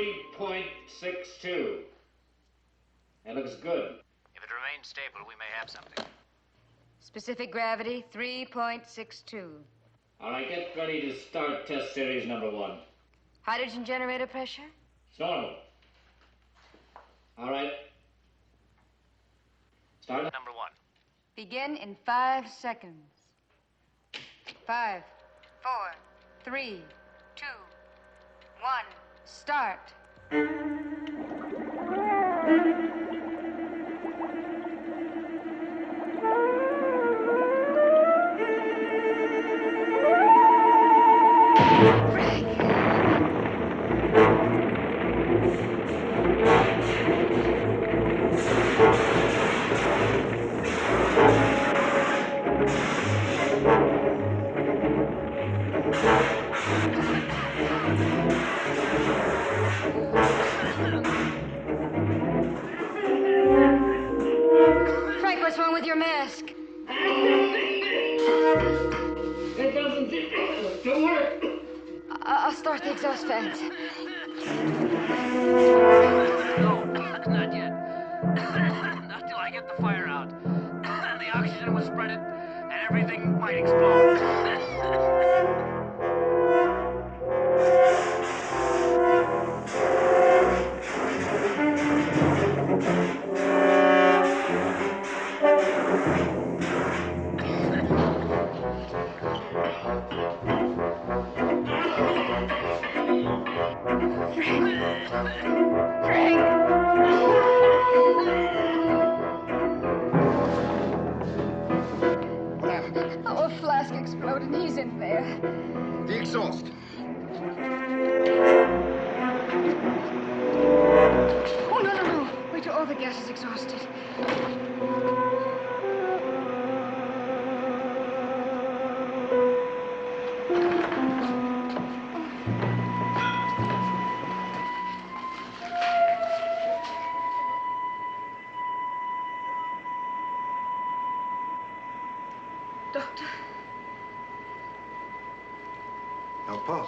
3.62. That looks good. If it remains stable, we may have something. Specific gravity, 3.62. All right, get ready to start test series number 1. Hydrogen generator pressure? It's normal. All right. Start. Number 1. Begin in 5 seconds. 5, 4, 3, 2, 1, start. Frank, what's wrong with your mask? It doesn't work. I'll start the exhaust fans. No, not yet. Not till I get the fire out. The oxygen will spread it, and everything might explode. Our flask exploded. He's in there. The exhaust. Oh, no. Wait till all the gas is exhausted. Doctor? Now, pause.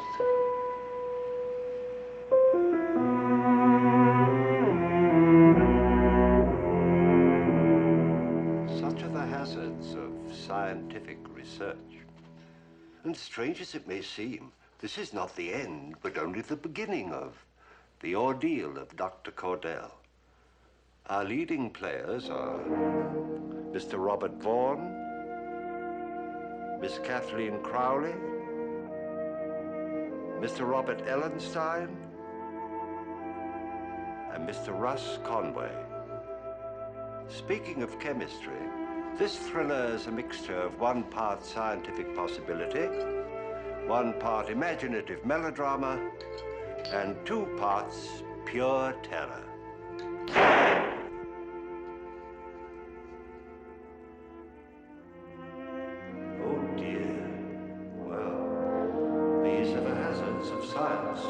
Such are the hazards of scientific research. And strange as it may seem, this is not the end, but only the beginning of the ordeal of Dr. Cordell. Our leading players are Mr. Robert Vaughan, Miss Kathleen Crowley, Mr. Robert Ellenstein, and Mr. Russ Conway. Speaking of chemistry, this thriller is a mixture of 1 part scientific possibility, 1 part imaginative melodrama, and 2 parts pure terror. Oh dear. Well, these are the hazards of science.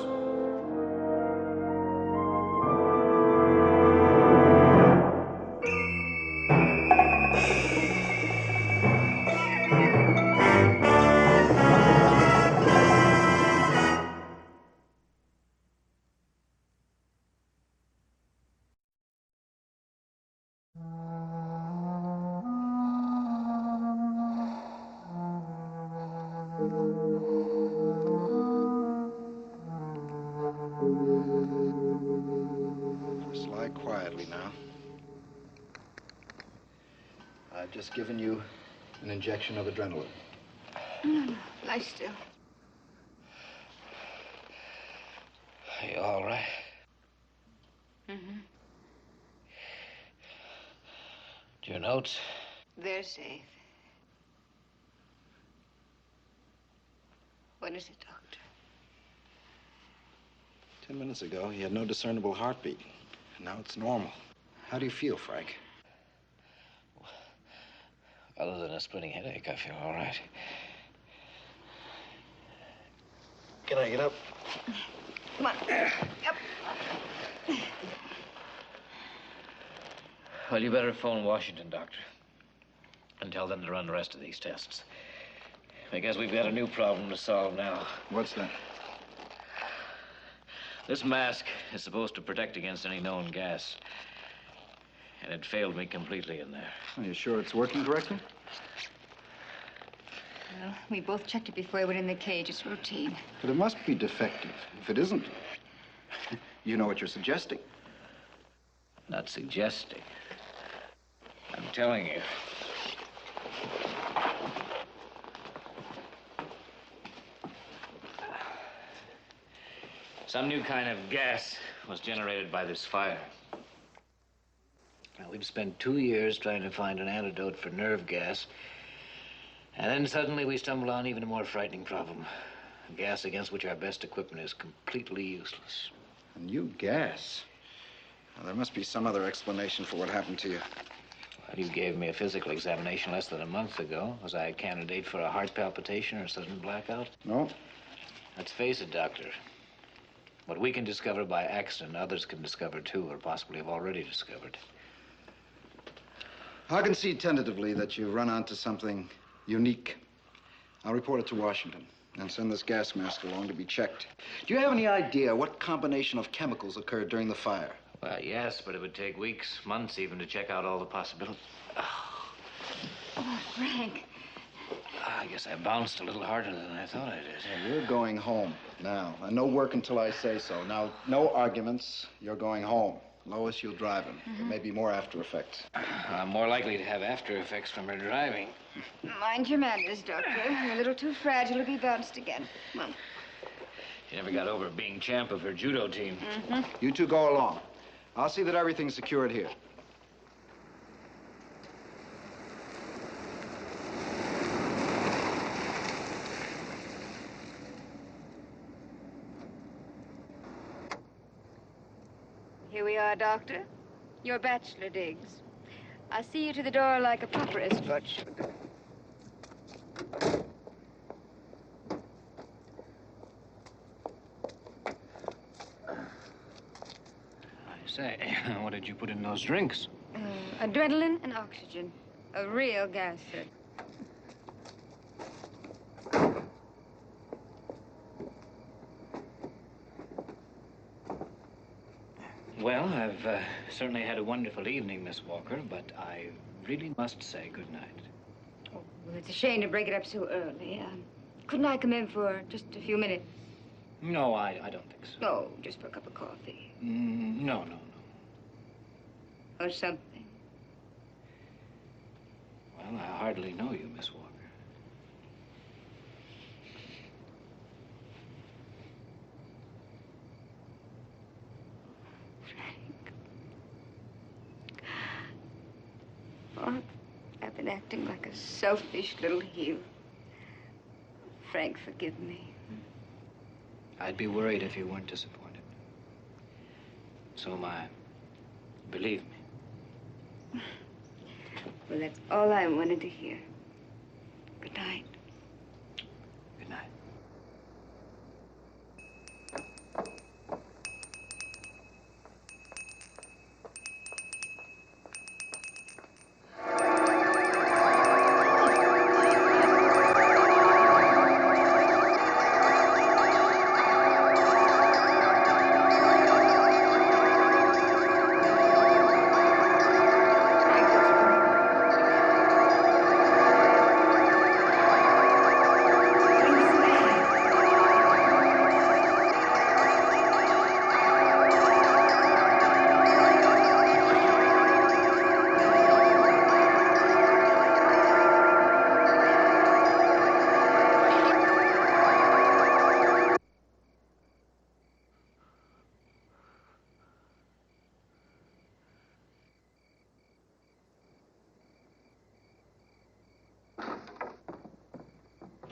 Just lie quietly now. I've just given you an injection of adrenaline. No. Lie still. Are you all right? Mm-hmm. Your notes? They're safe. What is it, Doctor? 10 minutes ago, he had no discernible heartbeat. And now it's normal. How do you feel, Frank? Other than a splitting headache, I feel all right. Can I get up? Come on. Up. Well, you better phone Washington, Doctor, and tell them to run the rest of these tests. Because we've got a new problem to solve now. What's that? This mask is supposed to protect against any known gas. And it failed me completely in there. Are you sure it's working correctly? Well, we both checked it before we went in the cage. It's routine. But it must be defective. If it isn't, you know what you're suggesting. Not suggesting. I'm telling you. Some new kind of gas was generated by this fire. Now, we've spent 2 years trying to find an antidote for nerve gas. And then suddenly we stumble on even a more frightening problem. A gas against which our best equipment is completely useless. A new gas? Well, there must be some other explanation for what happened to you. Well, you gave me a physical examination less than a month ago. Was I a candidate for a heart palpitation or a sudden blackout? No. Let's face it, Doctor. What we can discover by accident, others can discover too, or possibly have already discovered. I'll concede tentatively that you've run onto something unique. I'll report it to Washington and send this gas mask along to be checked. Do you have any idea what combination of chemicals occurred during the fire? Well, yes, but it would take weeks, months even, to check out all the possibilities. Oh, Frank. I guess I bounced a little harder than I thought I did. Well, you're going home now. And no work until I say so. Now, no arguments. You're going home. Lois, you'll drive him. There may be more after effects. I'm more likely to have after effects from her driving. Mind your manners, Doctor. You're a little too fragile to be bounced again. Come on. She never got over being champ of her judo team. You two go along. I'll see that everything's secured here. Here we are, Doctor. Your bachelor digs. I'll see you to the door like a proper escort should. I say, what did you put in those drinks? Adrenaline and oxygen. A real gas, sir. Well, I've certainly had a wonderful evening, Miss Walker, but I really must say good night. Oh, well, it's a shame to break it up so early. Couldn't I come in for just a few minutes? No, I don't think so. No, just for a cup of coffee. No. Or something. Well, I hardly know you, Miss Walker. Oh, I've been acting like a selfish little heel. Frank, forgive me. I'd be worried if you weren't disappointed. So am I. Believe me. Well, that's all I wanted to hear. Good night. Good night.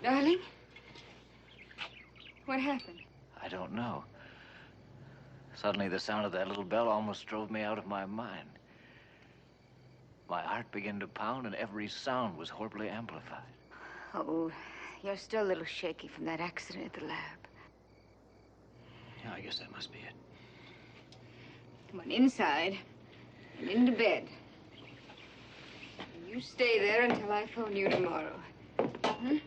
Darling? What happened? I don't know. Suddenly, the sound of that little bell almost drove me out of my mind. My heart began to pound, and every sound was horribly amplified. Oh, you're still a little shaky from that accident at the lab. Yeah, I guess that must be it. Come on, inside and into bed. You stay there until I phone you tomorrow. Hmm?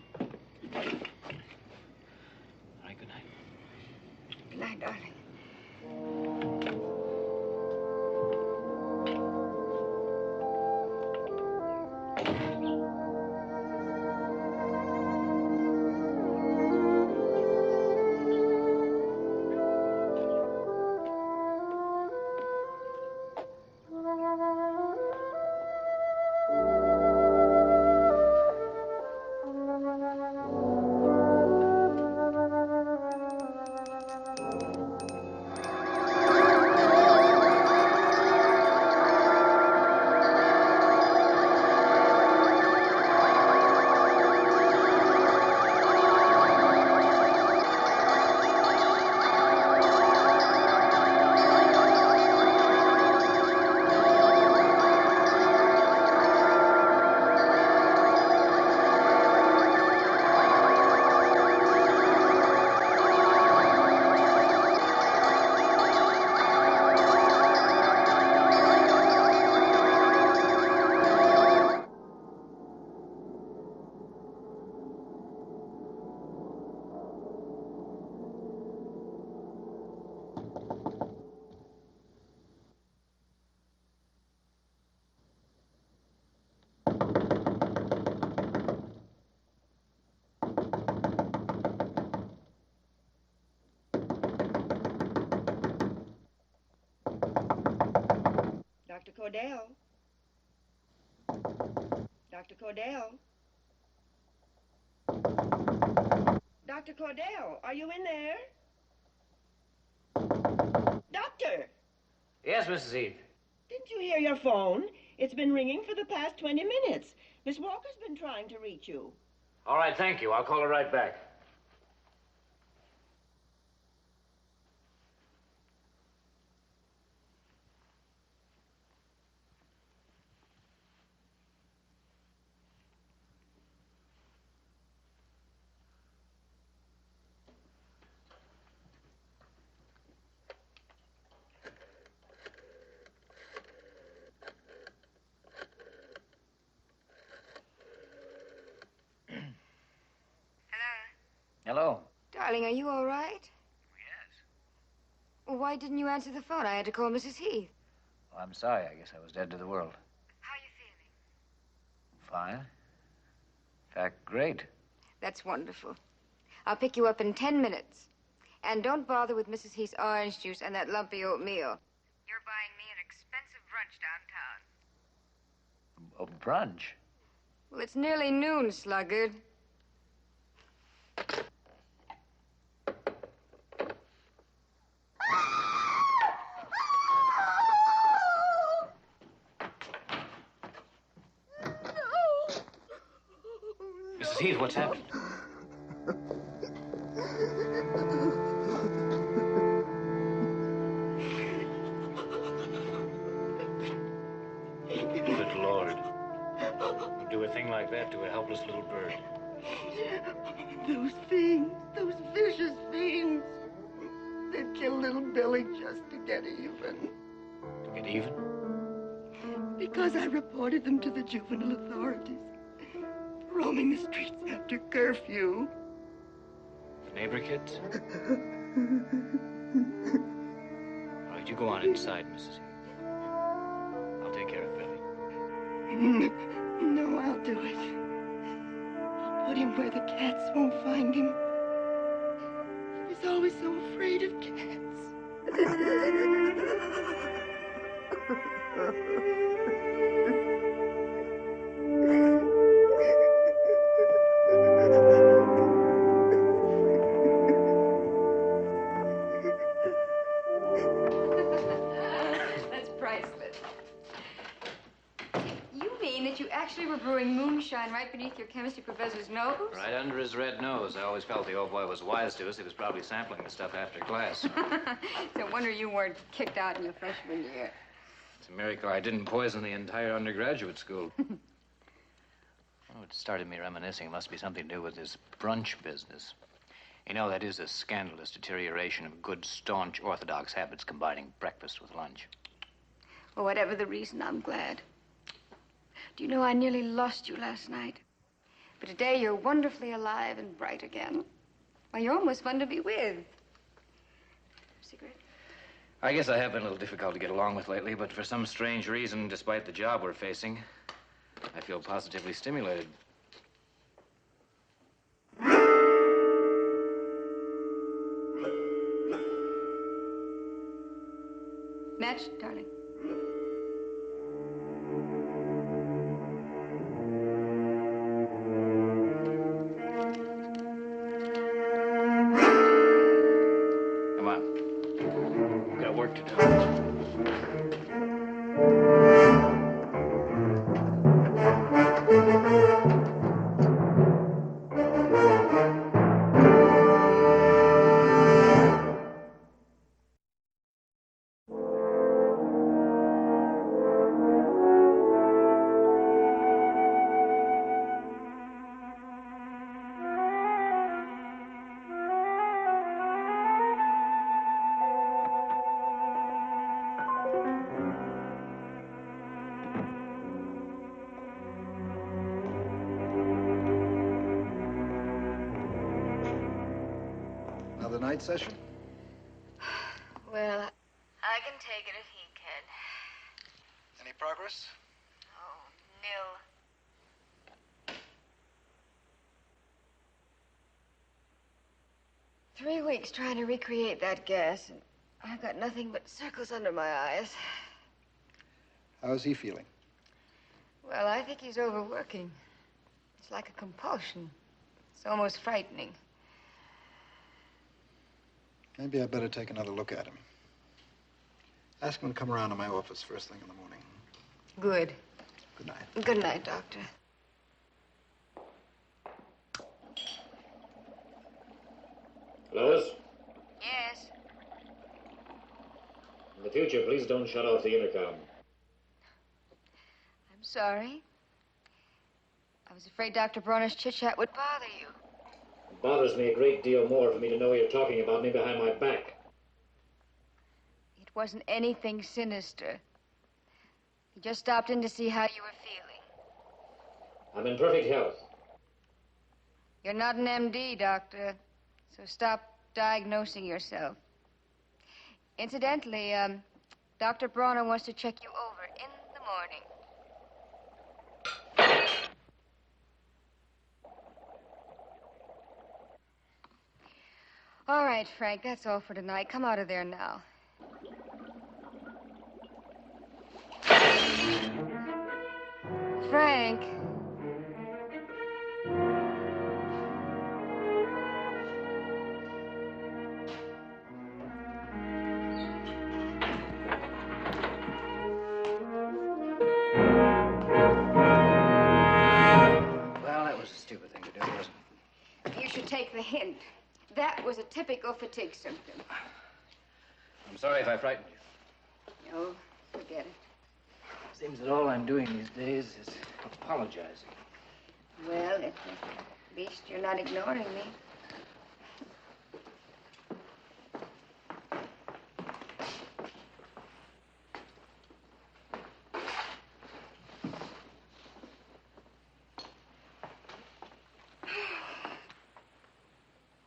All right, good night. Good night, darling. Cordell? Dr. Cordell? Dr. Cordell, are you in there? Doctor! Yes, Mrs. Heath. Didn't you hear your phone? It's been ringing for the past 20 minutes. Miss Walker's been trying to reach you. All right, thank you. I'll call her right back. Hello? Darling, are you all right? Yes. Well, why didn't you answer the phone? I had to call Mrs. Heath. Well, I'm sorry. I guess I was dead to the world. How are you feeling? Fine. In fact, great. That's wonderful. I'll pick you up in 10 minutes. And don't bother with Mrs. Heath's orange juice and that lumpy oatmeal. You're buying me an expensive brunch downtown. A brunch? Well, it's nearly noon, sluggard. Mrs. Heath, what's happened? Good Lord. You do a thing like that to a helpless little bird. Those fiends, those vicious fiends. They killed little Billy just to get even. To get even? Because I reported them to the juvenile authorities. Roaming the streets after curfew. The neighbor kids? All right, you go on inside, Mrs. Heath. I'll take care of Billy. No, I'll do it. I'll put him where the cats won't find him. He was always so afraid of cats. That's priceless. You mean that you actually were brewing moonshine right beneath your chemistry professor's nose? Right under his red nose. I always felt the old boy was wise to us. He was probably sampling the stuff after class. No wonder you weren't kicked out in your freshman year. It's a miracle I didn't poison the entire undergraduate school. Oh, it started me reminiscing. It must be something to do with this brunch business. You know, that is a scandalous deterioration of good, staunch, orthodox habits, combining breakfast with lunch. Well, whatever the reason, I'm glad. Do you know, I nearly lost you last night. But today, you're wonderfully alive and bright again. Well, you're almost fun to be with. Cigarette? I guess I have been a little difficult to get along with lately, but for some strange reason, despite the job we're facing, I feel positively stimulated. Match, darling. Come on. We've got work to do. Another night session? Well, I can take it if he can. Any progress? Oh, nil. Three weeks trying to recreate that gas, and I've got nothing but circles under my eyes. How is he feeling? Well, I think he's overworking. It's like a compulsion. It's almost frightening. Maybe I better take another look at him. Ask him to come around to my office first thing in the morning. Good. Good night. Good night, Doctor. Lois, Yes? in the future, please don't shut off the intercom. I'm sorry. I was afraid Dr. Bronner's chit-chat would bother you. It bothers me a great deal more for me to know you're talking about me behind my back. It wasn't anything sinister. He just stopped in to see how you were feeling. I'm in perfect health. You're not an MD, Doctor, so stop diagnosing yourself. Incidentally, Dr. Bronner wants to check you over in the morning. All right, Frank, that's all for tonight. Come out of there now. Frank. Well, that was a stupid thing to do, wasn't it? You should take the hint. That was a typical fatigue symptom. I'm sorry if I frightened you. No, forget it. Seems that all I'm doing these days is apologizing. Well, at least you're not ignoring me.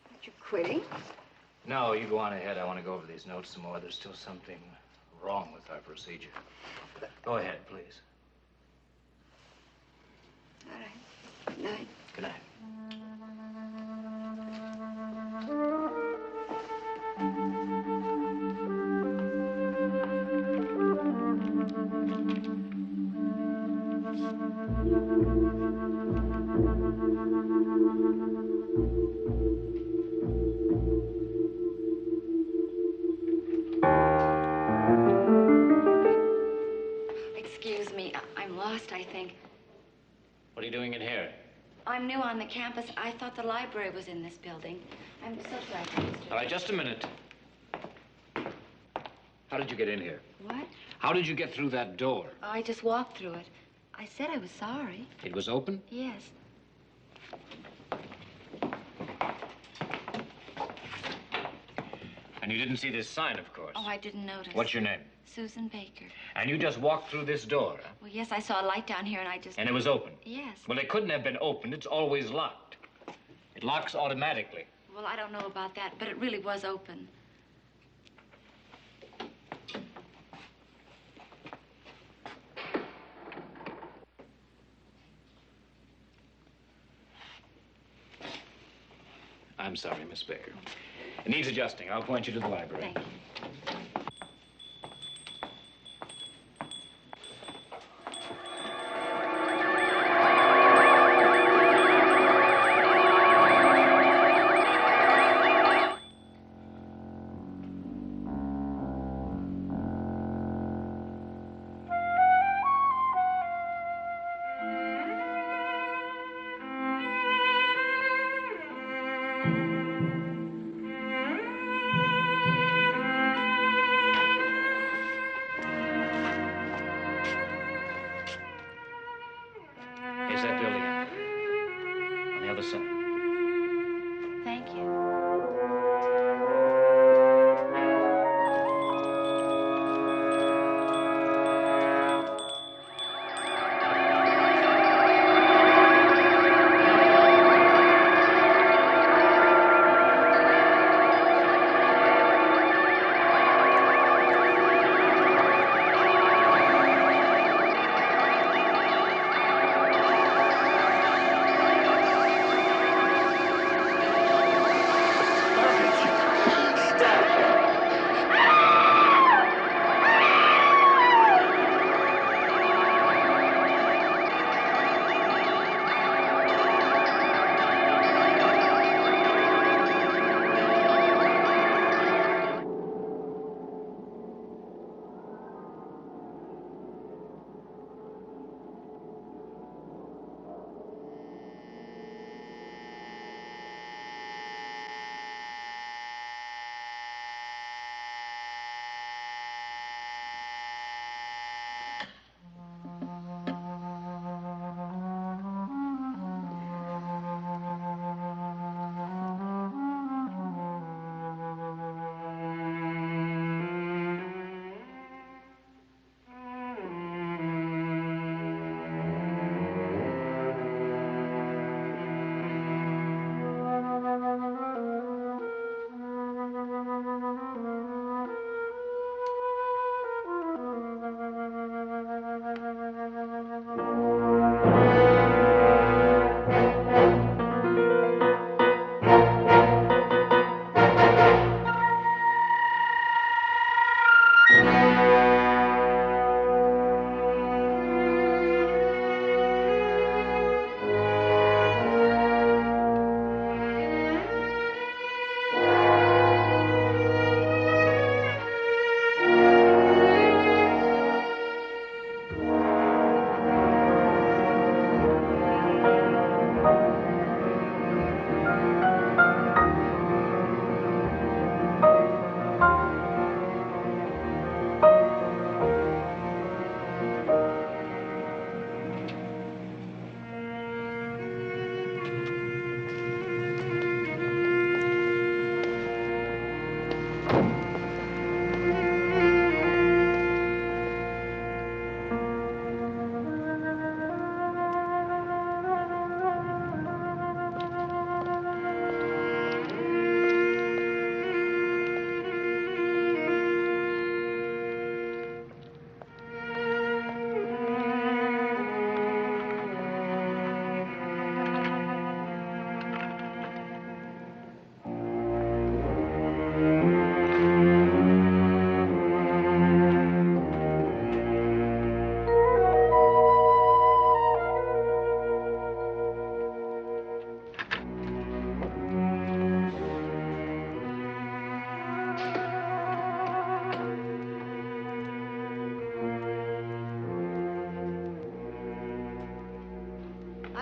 Aren't you quitting? No, you go on ahead. I want to go over these notes some more. There's still something wrong with our procedure. Go ahead, please. All right. Good night. Good night. Excuse me, I'm lost, I think. What are you doing in here? I'm new on the campus. I thought the library was in this building. I'm so sorry, Mr. All right, just a minute. How did you get in here? What? How did you get through that door? I just walked through it. I said I was sorry. It was open? Yes. And you didn't see this sign, of course. Oh, I didn't notice. What's your name? Susan Baker. And you just walked through this door, huh? Well, yes, I saw a light down here and I just... And it was open? Yes. Well, it couldn't have been opened. It's always locked. It locks automatically. Well, I don't know about that, but it really was open. I'm sorry, Miss Baker. It needs adjusting. I'll point you to the library. Thank you. Here's that building. On the other side. Thank you.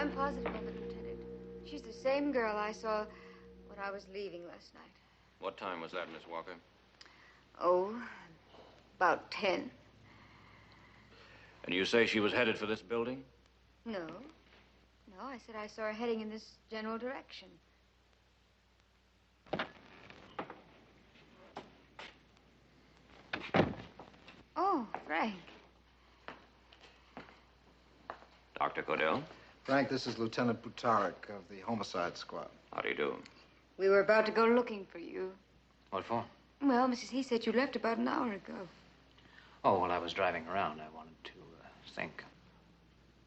I'm positive of it, Lieutenant. She's the same girl I saw when I was leaving last night. What time was that, Miss Walker? Oh, about 10. And you say she was headed for this building? No. No, I said I saw her heading in this general direction. Oh, Frank. Dr. Cordell? Frank, this is Lieutenant Butarik of the Homicide Squad. How do you do? We were about to go looking for you. What for? Well, Mrs. He said you left about an hour ago. Oh, well, I was driving around. I wanted to think.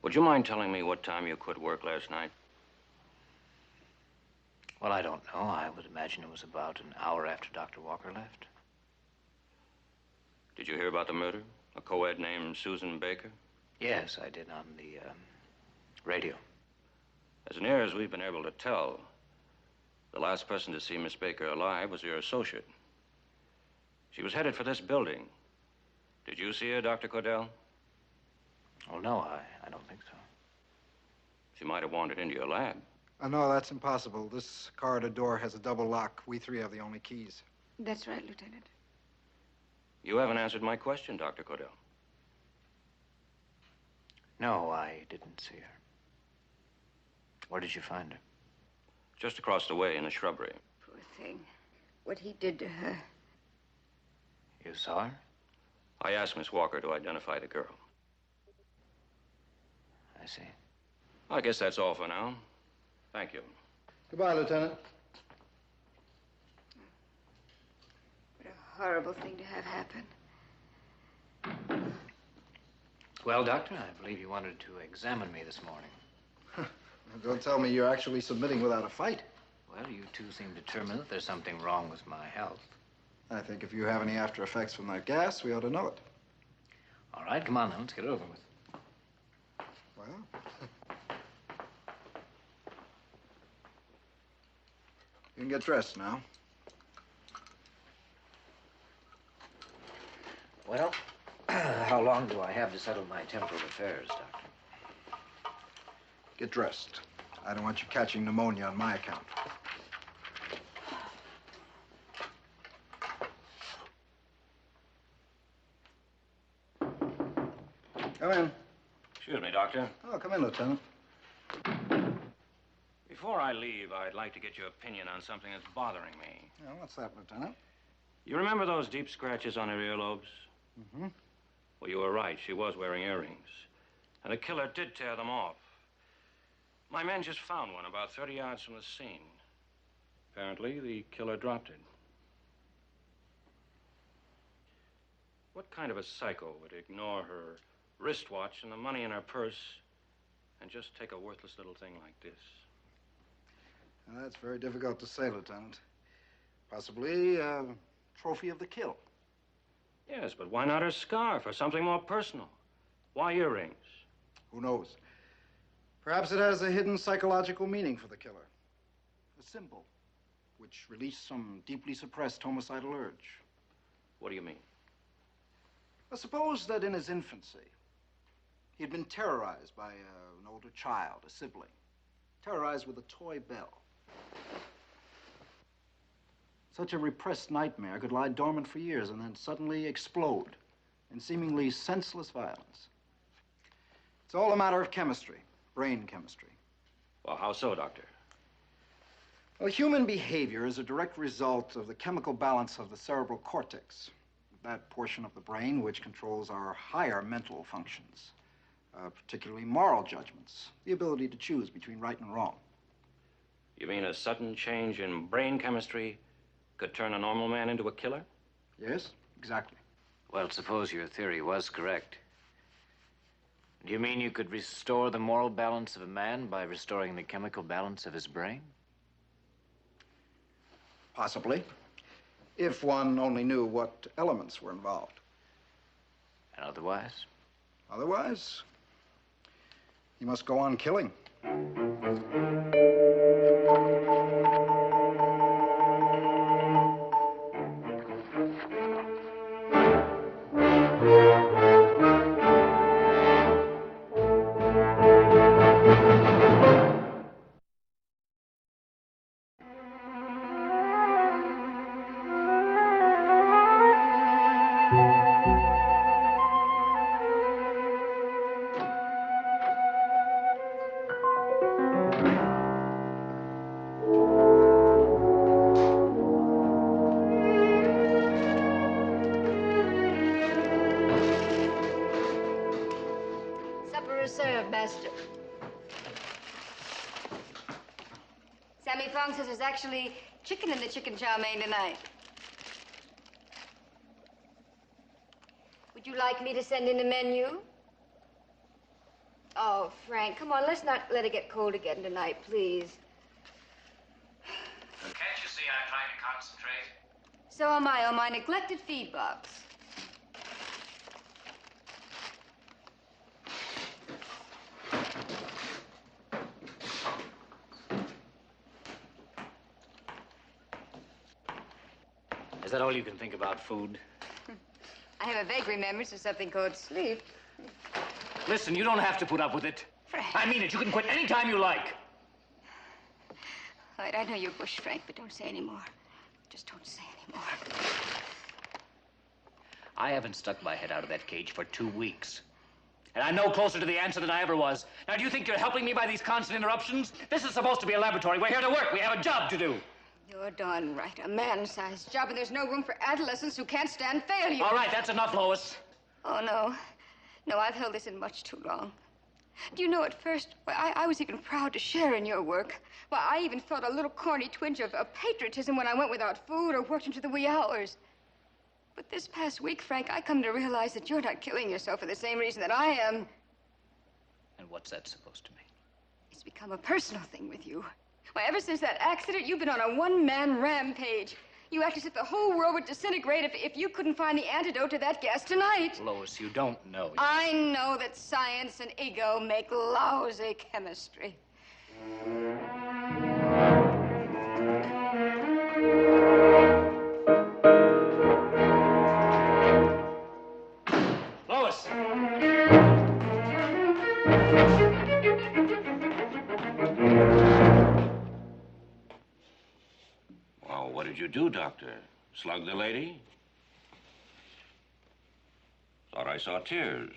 Would you mind telling me what time you quit work last night? Well, I don't know. I would imagine it was about an hour after Dr. Walker left. Did you hear about the murder? A co-ed named Susan Baker? Yes, I did on the radio. As near as we've been able to tell, the last person to see Miss Baker alive was your associate. She was headed for this building. Did you see her, Dr. Cordell? Oh, no, I don't think so. She might have wandered into your lab. No, that's impossible. This corridor door has a double lock. We three have the only keys. That's right, Lieutenant. You haven't answered my question, Dr. Cordell. No, I didn't see her. Where did you find her? Just across the way in the shrubbery. Poor thing. What he did to her. You saw her? I asked Miss Walker to identify the girl. I see. I guess that's all for now. Thank you. Goodbye, Lieutenant. What a horrible thing to have happen. Well, Doctor, I believe you wanted to examine me this morning. Don't tell me you're actually submitting without a fight. Well, you two seem determined that there's something wrong with my health. I think if you have any after effects from that gas, we ought to know it. All right, come on now, let's get it over with. Well, you can get dressed now. Well, how long do I have to settle my temporal affairs, Doctor? Get dressed. I don't want you catching pneumonia on my account. Come in. Excuse me, Doctor. Oh, come in, Lieutenant. Before I leave, I'd like to get your opinion on something that's bothering me. Yeah, what's that, Lieutenant? You remember those deep scratches on her earlobes? Mm-hmm. Well, you were right. She was wearing earrings. And the killer did tear them off. My men just found one about 30 yards from the scene. Apparently, the killer dropped it. What kind of a psycho would ignore her wristwatch and the money in her purse and just take a worthless little thing like this? Well, that's very difficult to say, Lieutenant. Possibly a trophy of the kill. Yes, but why not her scarf or something more personal? Why earrings? Who knows? Perhaps it has a hidden psychological meaning for the killer. A symbol which released some deeply suppressed homicidal urge. What do you mean? Well, suppose that in his infancy, he had been terrorized by an older child, a sibling. Terrorized with a toy bell. Such a repressed nightmare could lie dormant for years and then suddenly explode in seemingly senseless violence. It's all a matter of chemistry, brain chemistry. Well, how so, Doctor? Well, human behavior is a direct result of the chemical balance of the cerebral cortex, that portion of the brain which controls our higher mental functions, particularly moral judgments, the ability to choose between right and wrong. You mean a sudden change in brain chemistry could turn a normal man into a killer? Yes, exactly. Well, suppose your theory was correct. Do you mean you could restore the moral balance of a man by restoring the chemical balance of his brain? Possibly, if one only knew what elements were involved. And otherwise? Otherwise, he must go on killing. Tammy Fong says there's actually chicken in the chicken chow mein tonight. Would you like me to send in a menu? Oh, Frank, come on, let's not let it get cold again tonight, please. Can't you see I'm trying to concentrate? So am I on my neglected feed box. Is that all you can think about, food? I have a vague remembrance of something called sleep. Listen, you don't have to put up with it. Frank. I mean it. You can quit any time you like. All right, I know you're bush, Frank, but don't say any more. Just don't say any more. I haven't stuck my head out of that cage for 2 weeks. And I'm no closer to the answer than I ever was. Now, do you think you're helping me by these constant interruptions? This is supposed to be a laboratory. We're here to work. We have a job to do. You're darn right. A man-sized job, and there's no room for adolescents who can't stand failure. All right, that's enough, Lois. Oh, no. No, I've held this in much too long. Do you know, at first, I was even proud to share in your work. Well, I even felt a little corny twinge of patriotism when I went without food or worked into the wee hours. But this past week, Frank, I come to realize that you're not killing yourself for the same reason that I am. And what's that supposed to mean? It's become a personal thing with you. Why, ever since that accident, you've been on a one-man rampage. You act as if the whole world would disintegrate if you couldn't find the antidote to that gas tonight. Lois, you don't know. I know that science and ego make lousy chemistry. Lois! Well, what did you do, Doctor? Slug the lady? Thought I saw tears.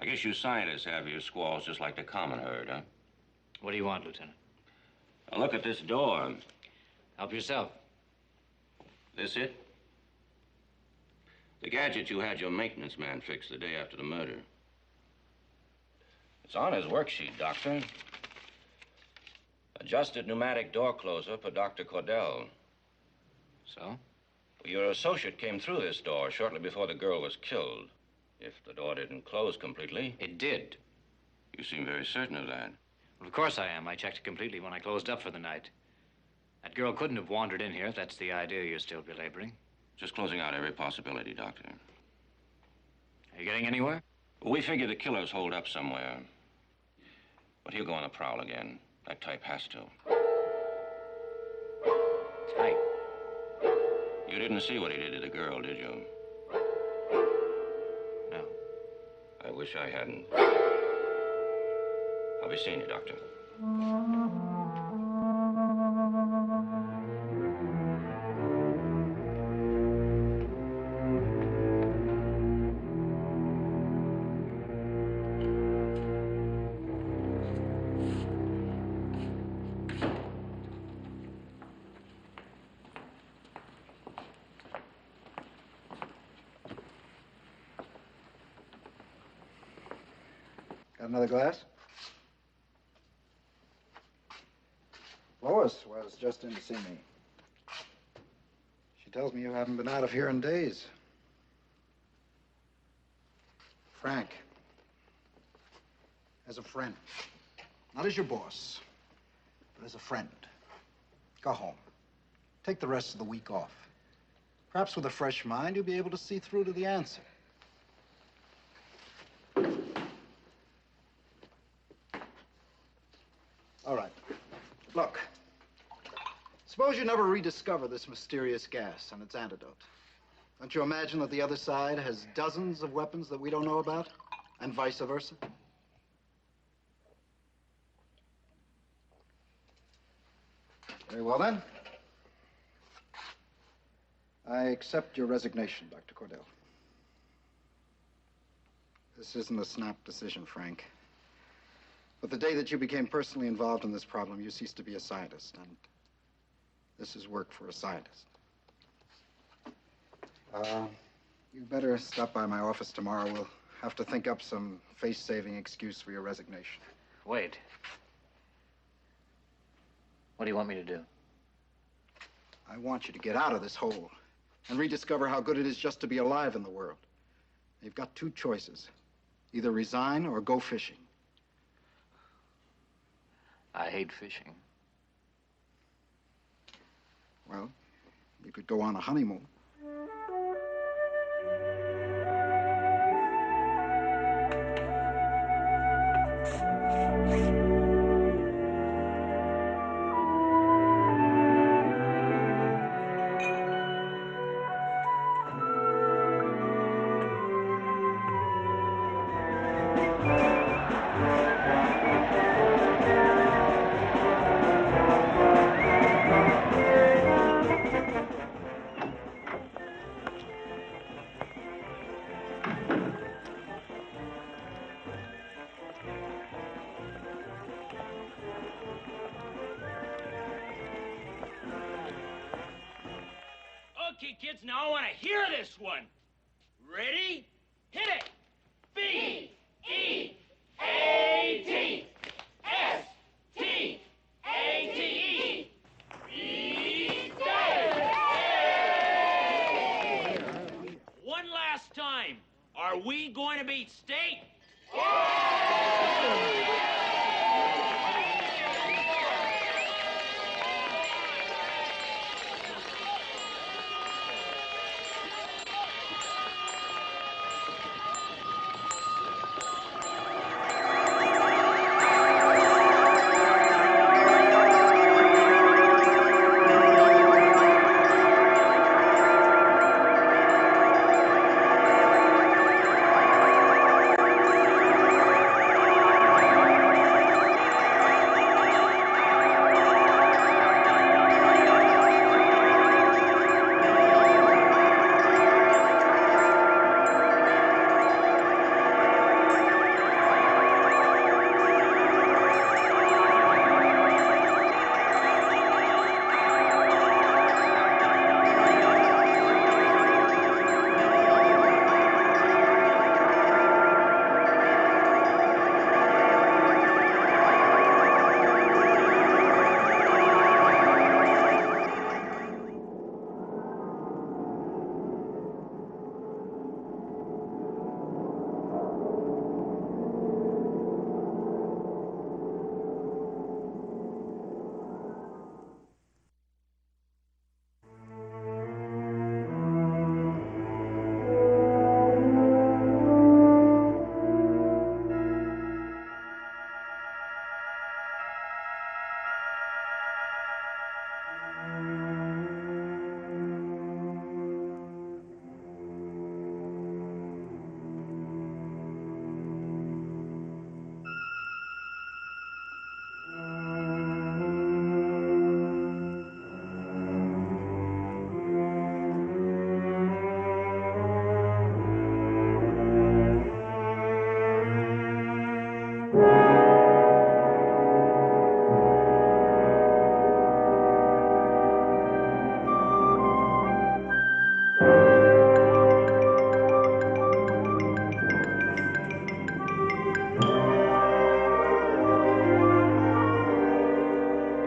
I guess you scientists have your squalls just like the common herd, huh? What do you want, Lieutenant? Now look at this door. Help yourself. This it? The gadget you had your maintenance man fix the day after the murder. It's on his worksheet, Doctor. Adjusted pneumatic door closer for Dr. Cordell. So? Your associate came through this door shortly before the girl was killed. If the door didn't close completely. It did. You seem very certain of that. Well, of course I am. I checked it completely when I closed up for the night. That girl couldn't have wandered in here if that's the idea you're still belaboring. Just closing out every possibility, Doctor. Are you getting anywhere? Well, we figure the killer's holed up somewhere. But he'll go on the prowl again. That type has to. Type? You didn't see what he did to the girl, did you? No. I wish I hadn't. I'll be seeing you, Doctor. Got another glass? Lois was just in to see me. She tells me you haven't been out of here in days. Frank, as a friend, not as your boss, but as a friend, go home. Take the rest of the week off. Perhaps with a fresh mind, you'll be able to see through to the answer. All right. Look. Suppose you never rediscover this mysterious gas and its antidote. Don't you imagine that the other side has dozens of weapons that we don't know about? And vice versa? Very well, then. I accept your resignation, Dr. Cordell. This isn't a snap decision, Frank. But the day that you became personally involved in this problem, you ceased to be a scientist, and this is work for a scientist. You better stop by my office tomorrow. We'll have to think up some face-saving excuse for your resignation. Wait. What do you want me to do? I want you to get out of this hole and rediscover how good it is just to be alive in the world. You've got two choices. Either resign or go fishing. I hate fishing. Well, you could go on a honeymoon. Okay, kids, now I want to hear this one. Ready? Hit it! B-E-A-T S-T-A-T-E One last time. Are we going to beat state?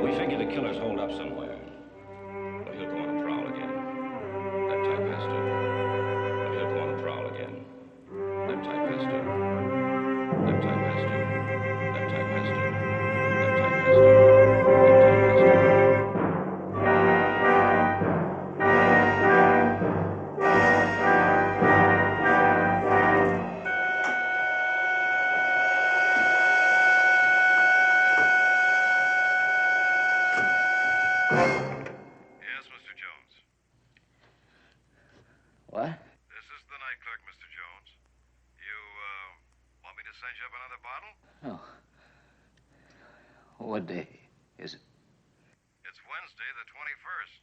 We figure the killer's holed up somewhere. But he'll go on a prowl again. That type has to. But he'll go on a prowl again. That type has to. That type has to. That type has to. That type has to. That type has to. Yes, Mr. Jones. What? This is the night clerk, Mr. Jones. You, want me to send you up another bottle? Oh. What day is it? It's Wednesday, the 21st.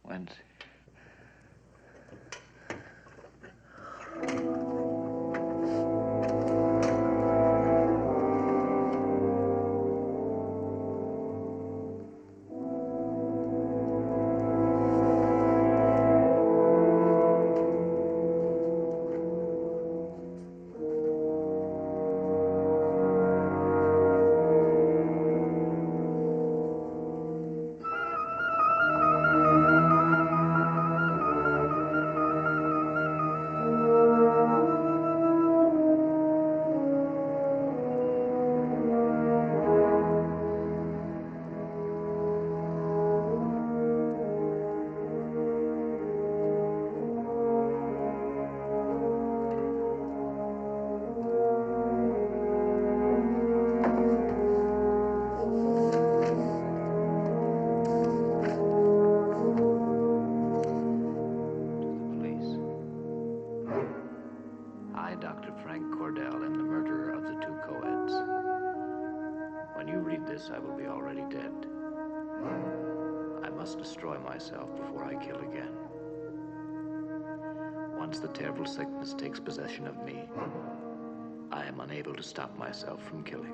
Wednesday. read this, I will be already dead. I must destroy myself before I kill again. Once the terrible sickness takes possession of me, I am unable to stop myself from killing.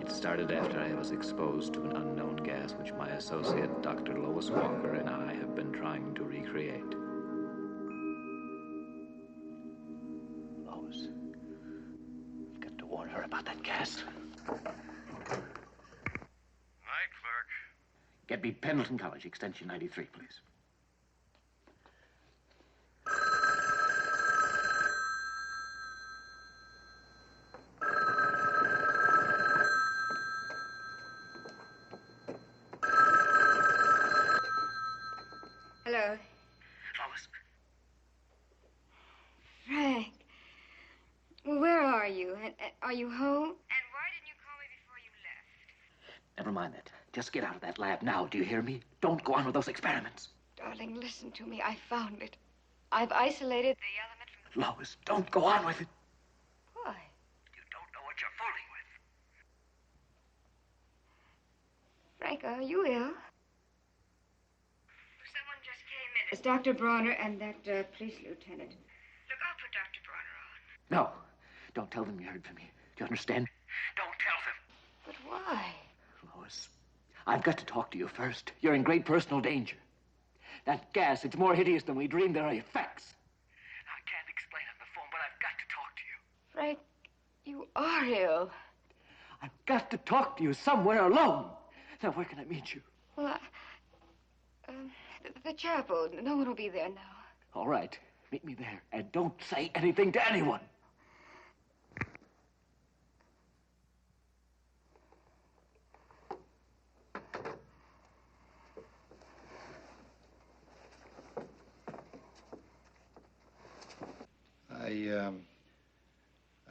It started after I was exposed to an unknown gas which my associate, Dr. Lois Walker, and I have been trying to recreate. Lois, I've got to warn her about that gas. Night, clerk. Get me Pendleton College, extension 93, please. Hello. Lois, Frank. Well, where are you? And are you home? And why didn't you call me before you left? Never mind that. Just get out of that lab now, do you hear me? Don't go on with those experiments. Darling, listen to me. I found it. I've isolated the element from the... Lois, don't go on with it. Why? you don't know what you're fooling with. Frank, are you ill? Someone just came in. It's Dr. Bronner and that police lieutenant. Look, I'll put Dr. Bronner on. No. Don't tell them you heard from me. Do you understand? Don't tell them. But why? Lois, I've got to talk to you first. You're in great personal danger. That gas, it's more hideous than we dreamed. There are effects. I can't explain on the phone, but I've got to talk to you. Frank, you are ill. I've got to talk to you somewhere alone. Now, where can I meet you? Well, the chapel. No one will be there now. All right. Meet me there. And don't say anything to anyone.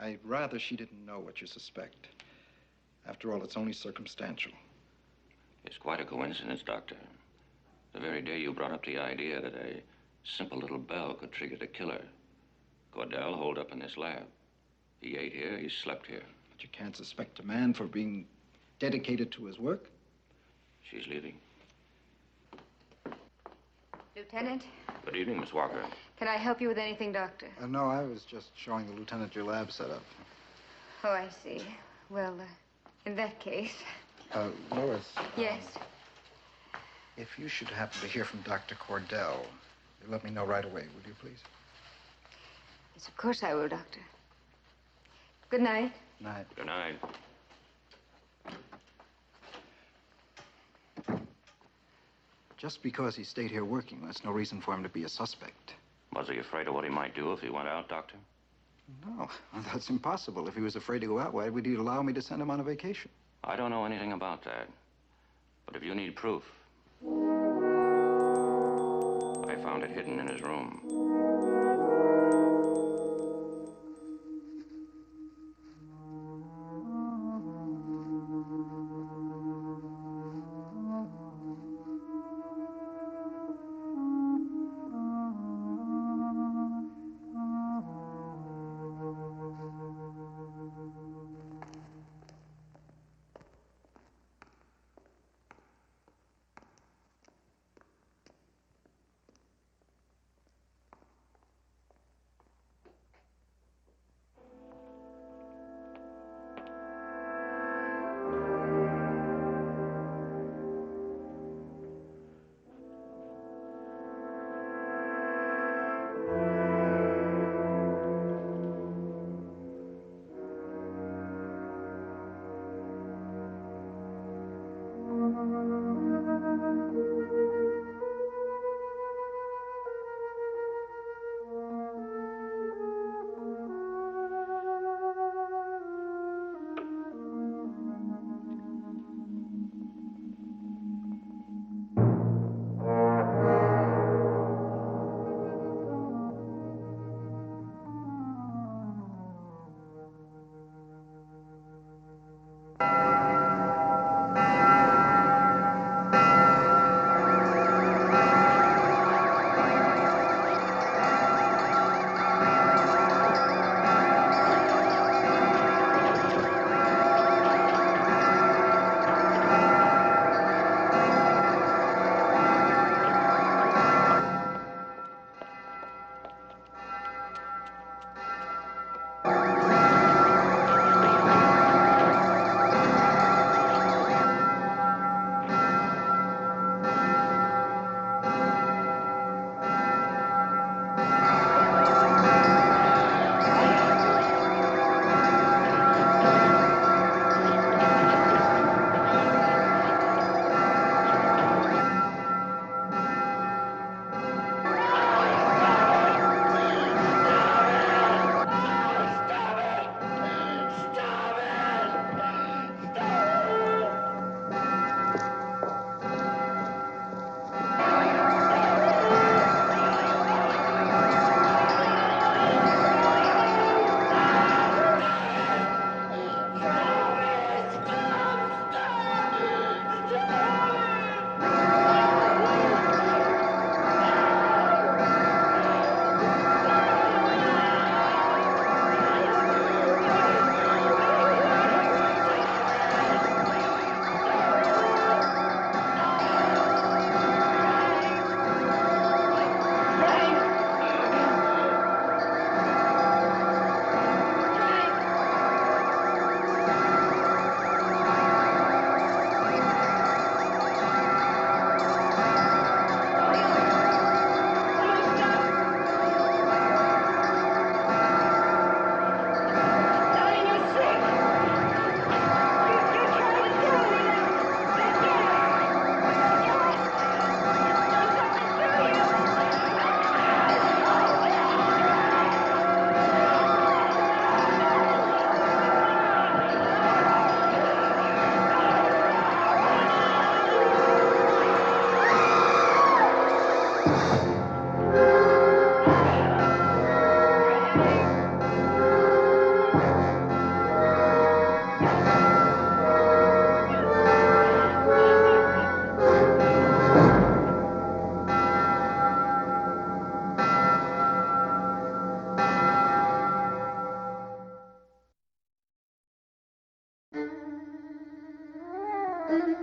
I'd rather she didn't know what you suspect. After all, it's only circumstantial. It's quite a coincidence, Doctor. The very day you brought up the idea that a simple little bell could trigger the killer, Cordell holed up in this lab. He ate here, he slept here. But you can't suspect a man for being dedicated to his work. She's leaving. Lieutenant, Good evening, Miss Walker. can I help you with anything, Doctor? No, I was just showing the lieutenant your lab setup. Oh, I see. Well, in that case... Lois. Yes? If you should happen to hear from Dr. Cordell, let me know right away, would you please? Yes, of course I will, Doctor. Good night. Night. Good night. Just because he stayed here working, that's no reason for him to be a suspect. Was he afraid of what he might do if he went out, Doctor? No, that's impossible. If he was afraid to go out, why would he allow me to send him on a vacation? I don't know anything about that. But if you need proof, I found it hidden in his room. Thank you.